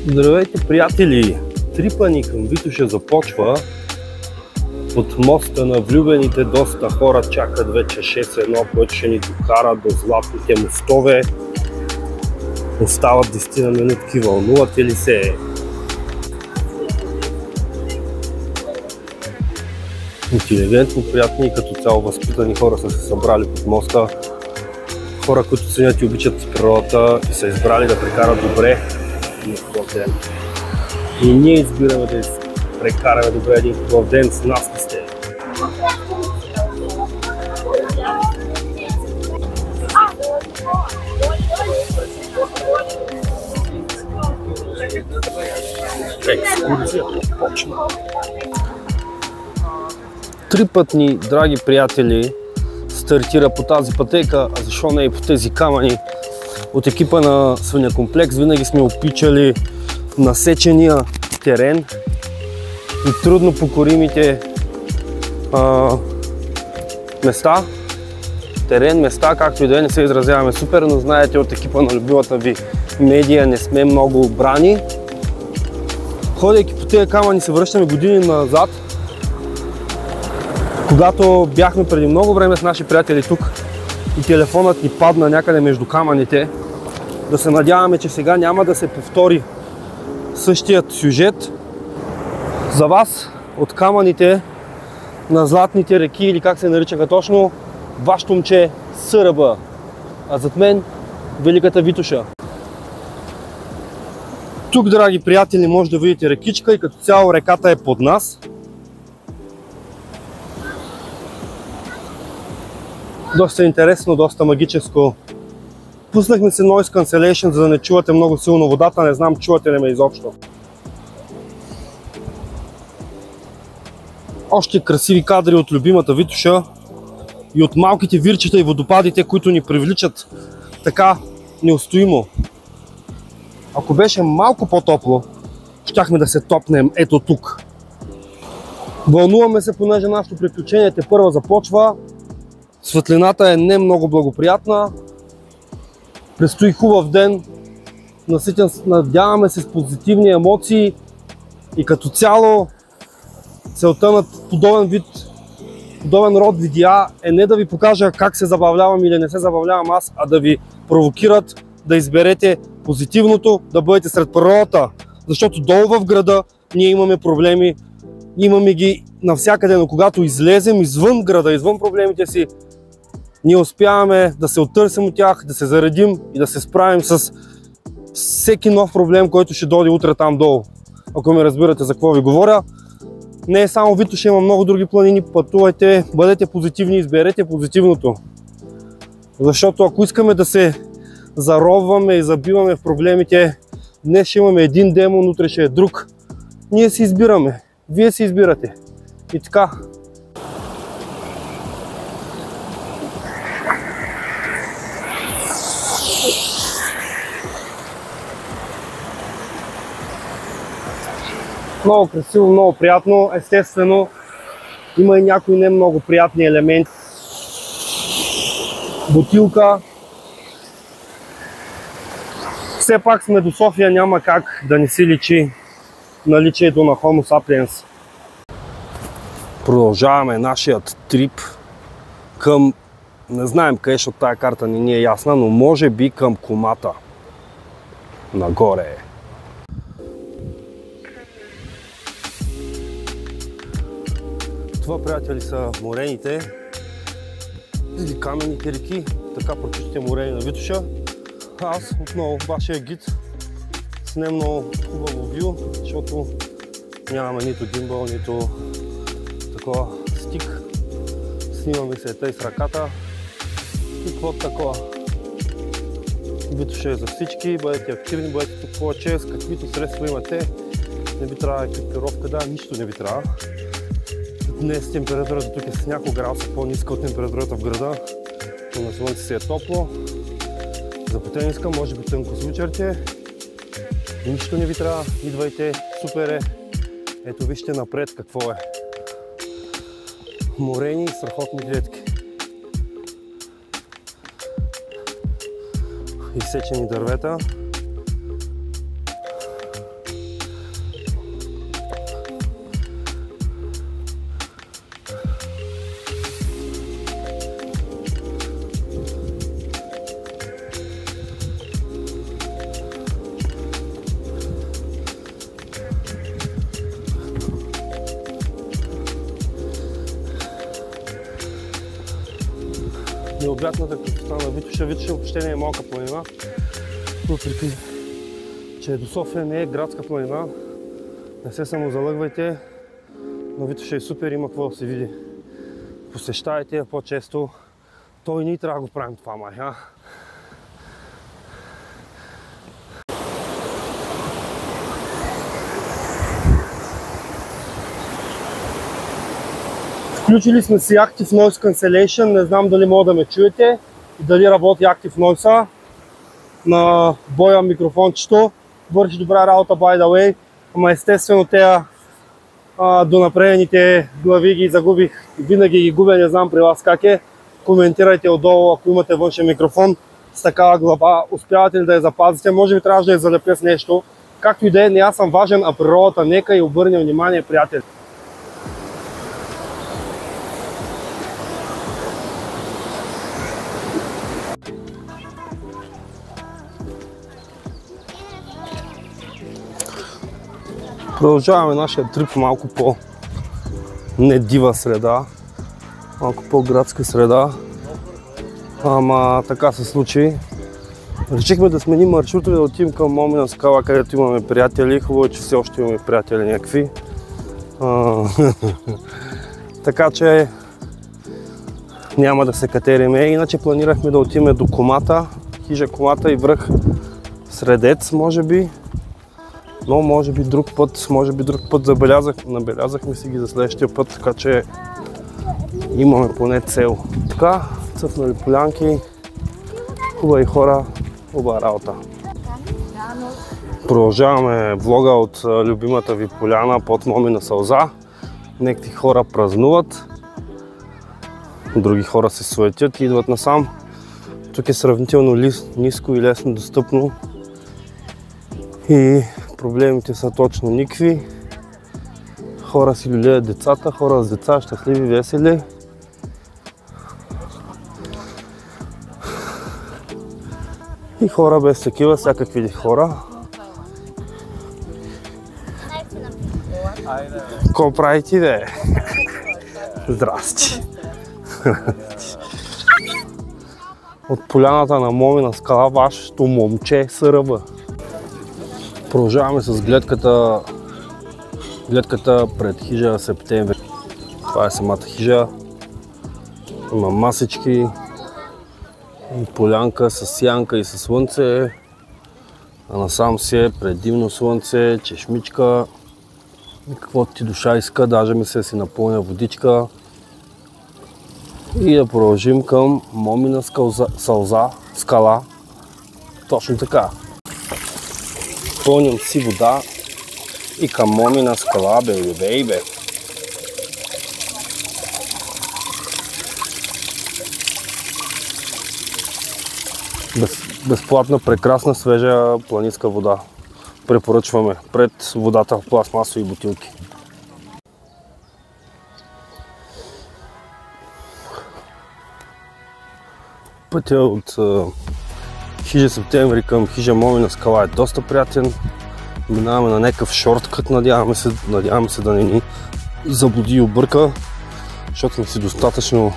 Здравейте, приятели! Трипани към Витоша започва. Под моста на влюбените доста хора чакат вече 6-1, което ще ни докара до златните мостове. Остават 10 минутки, вълнувате ли се? Интелигентно, приятни и като цяло възпитани хора са се събрали под моста. Хора, които ценят и обичат природата и са избрали да прекарат добре ден. И ние избираме да прекараме добре един хубав ден с нас ли сте. Екскурзията почна. Трипътни, драги приятели, стартира по тази пътека, а защо не и по тези камъни. От екипа на Свинекомплекс винаги сме опичали насечения терен и трудно покоримите места. Места, както и да е, не се изразяваме супер, но знаете, от екипа на любимата ви медия не сме много брани. Ходейки по тези камъни се връщаме години назад, когато бяхме преди много време с наши приятели тук и телефонът ни падна някъде между камъните. Да се надяваме, че сега няма да се повтори същият сюжет. За вас от камъните на златните реки, или как се наричаха точно, вашето момче Сърба, а зад мен Великата Витоша. Тук, драги приятели, може да видите рекичка и като цяло реката е под нас. Доста интересно, доста магическо. Пуснахме се Noise Cancellation, за да не чувате много силно водата. Не знам, чувате ли ме изобщо. Още красиви кадри от любимата Витоша и от малките вирчета и водопадите, които ни привличат така неустоимо. Ако беше малко по-топло, щяхме да се топнем ето тук. Вълнуваме се, понеже нашето приключение тепърва започва. Светлината е не много благоприятна. Предстои хубав ден. Наситен, надяваме се, с позитивни емоции и като цяло целта на подобен род видеа е не да ви покажа как се забавлявам или не се забавлявам аз, а да ви провокират да изберете позитивното, да бъдете сред природата. Защото долу в града ние имаме проблеми, имаме ги навсякъде, но когато излезем извън града, извън проблемите си, ние успяваме да се оттърсим от тях, да се заредим и да се справим с всеки нов проблем, който ще дойде утре там долу. Ако ме разбирате за какво ви говоря. Не е само Витоша, има много други планини, пътувайте, бъдете позитивни, изберете позитивното. Защото ако искаме да се заробваме и забиваме в проблемите, днес ще имаме един демон, утре ще е друг. Ние си избираме, вие си избирате. И така. Много красиво, много приятно. Естествено, има и някои не много приятни елементи. Бутилка. Все пак сме до София, няма как да не си личи наличието на Homo sapiens. Продължаваме нашият трип към, не знаем къде, защото тая карта не е ясна, но може би към Комата. Нагоре. Това, приятели, са морените или каменните реки, така прочутите морени на Витоша. Аз отново, вашия гид, снем много хубаво вю, защото нямаме нито гимбъл, нито такова стик. Снимаме се тъй с ръката и какво такова. Витоша е за всички, бъдете активни, бъдете тук повече, с каквито средства имате. Не ви трябва екипировка, да, нищо не ви трябва. Днес температурата тук е с няколко градуса по-ниска от температурата в града, но на слънце си е топло. За потениска, може би тънко звучарте. Нищо не ви трябва, идвайте, супер е. Ето вижте напред какво е. Морени и страхотни клетки. Изсечени дървета. необятната красота на Витоша. Витоша въобще не е малка планина, въпреки че до София не е градска планина. Не се самозалъгвайте, но Витоша е супер, има какво да се види. Посещайте я по-често. Той ние трябва да го правим това, май, а? Включили сме си Active Noise Cancellation, не знам дали мога да ме чуете и дали работи Active Noise на боя микрофончето. Върши добра работа, by the way, ама естествено тези донапредените глави ги загубих. Винаги ги губя, не знам при вас как е. Коментирайте отдолу, ако имате външен микрофон с такава глава, успявате ли да я запазите, може би трябва да я залепя с нещо. Както и да е, не аз съм важен, а природата, нека и обърне внимание, приятели. Продължаваме нашия трип малко по-не дива среда, малко по-градска среда, ама така се случи. Решихме да сменим маршрута и да отидем към Момина скала, където имаме приятели. Хубаво е, че все още имаме приятели някакви. Така че няма да се катериме. Иначе планирахме да отидем до Комата, хижа Комата и връх Средец, може би. Но може би друг път набелязахме си ги за следващия път, така че имаме поне цел. Така, цъфнали полянки, хубави хора, хубава работа. Продължаваме влога от любимата ви поляна под Момина сълза. Некви хора празнуват, други хора се суетят и идват насам. Тук е сравнително ниско и лесно достъпно. И проблемите са точно никакви. Хора си люлеят децата, хора с деца, щастливи, весели. И хора без такива, всякакви хора. Ко правите, бе? Здрасти! От поляната на Момина скала вашето момче сърва. Продължаваме с гледката пред хижа Септември. Това е самата хижа. Има масички и полянка с сянка и със слънце. А насам си е предимно слънце, чешмичка. И каквото ти душа иска, даже ми се си напълня водичка. И да продължим към Момина скала. Точно така. Пълним си вода и към Момина скала, бейбе. Безплатна, прекрасна, свежа планинска вода. Препоръчваме пред водата в пластмасови бутилки. Пътя от хижа Септември към хижа Момина скала е доста приятен. Минаваме на някакъв шорткът, надяваме се да не ни заблуди и обърка, защото сме си достатъчно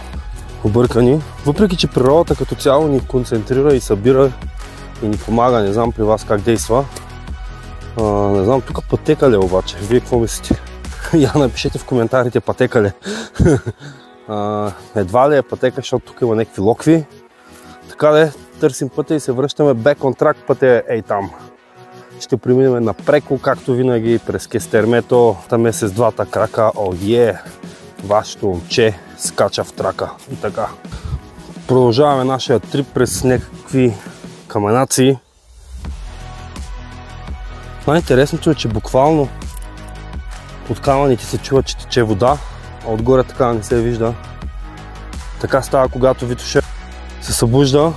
объркани. Въпреки че природата като цяло ни концентрира и събира и ни помага, не знам при вас как действа. Не знам тук пътека ли обаче, вие какво мислите? Я напишете в коментарите пътека ли. Едва ли е пътека, защото тук има някакви локви. Така да търсим пътя и се връщаме back on track, пътя е там. Ще преминем напреко, както винаги, през Кестермето. Там е с двата крака. Вашето момче скача в трака. И така. Продължаваме нашия трип през някакви каменаци. Най-интересното е, че буквално от камъните се чува, че тече вода, а отгоре така не се вижда. Така става, когато Витоша се събужда.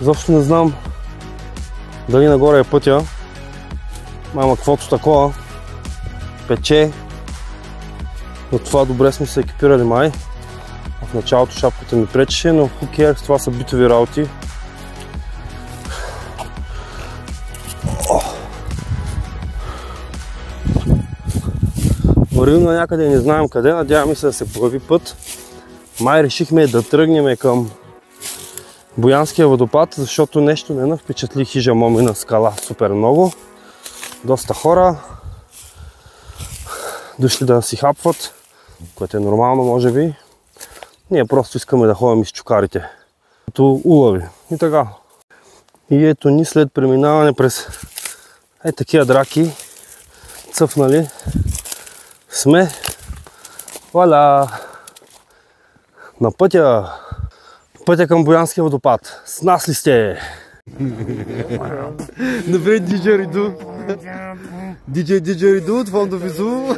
Защо не знам дали нагоре е пътя. Ама каквото такова пече. От това добре сме се екипирали май. В началото шапката ми пречеше, но who cares, това са битови работи. Вървим на някъде и не знаем къде, надяваме се да се появи път. Май решихме да тръгнем към Боянския водопад, защото нещо не на впечатли хижа Момина скала супер много. Доста хора дошли да си хапват, което е нормално може би. Ние просто искаме да ходим из чукарите, като улави. И така. И ето ни след преминаване през такива драки, цъфнали, сме вуаля, на пътя към Боянския водопад. С нас ли сте? Добре, диджей Риду. Диджей Риду от Фондо Визу.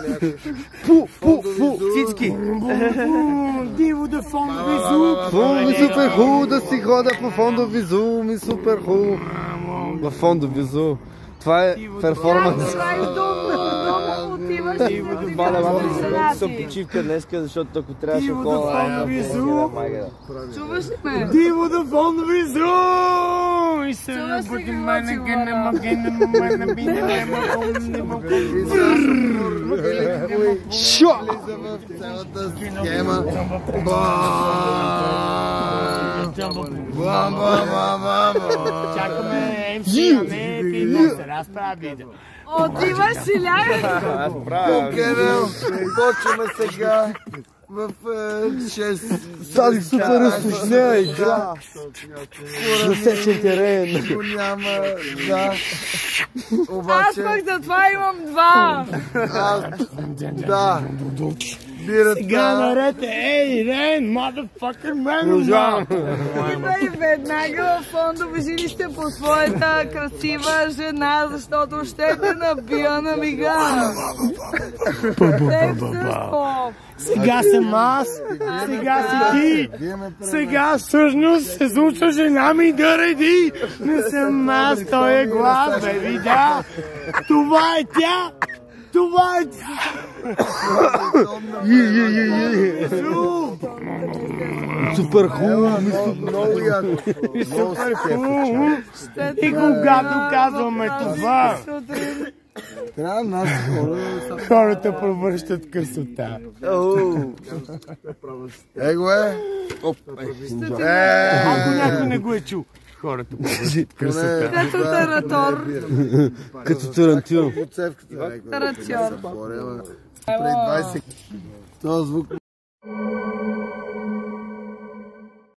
Всички. Диво да Фондо Визу. Ми супер хубаво да си хода по Фондо Визу. Ми супер хубаво. В Фондо Визу. Това е перформанс. Съм почивка днеска, защото ако трябваше кола... Чуваш ли ме? Диво да Фондо Визу! И се бъде мене гена магена мамена бина Шо! Цялата схема. Чакаме МС, а не ти да се разправи. Отиваш си ляга? Почваме сега в 6. Тази супер разсушня игра. Засечен терен. Няма, да. Аз Обаче, пък за това имам два. да. Бирата. Сега нарете, ей, Рен, motherfucker, man! Идва и веднага в фондово жилище по своята красива жена, защото ще те набия на мига. Сега съм аз, сега си ти, сега всъщност се случва жена ми да реди. Не съм аз, той е глас, беби, да. Това е тя, това е тя. Супер хубаво. Много яко. Супер хубаво. И когато казваме това, Трябва нас хората провръщат късота. Его е. Ако някой не го е чул, хората провръщат късота. Като таратор. Като Тарантино. Цевката. Таратьор. Преди 20. Този звук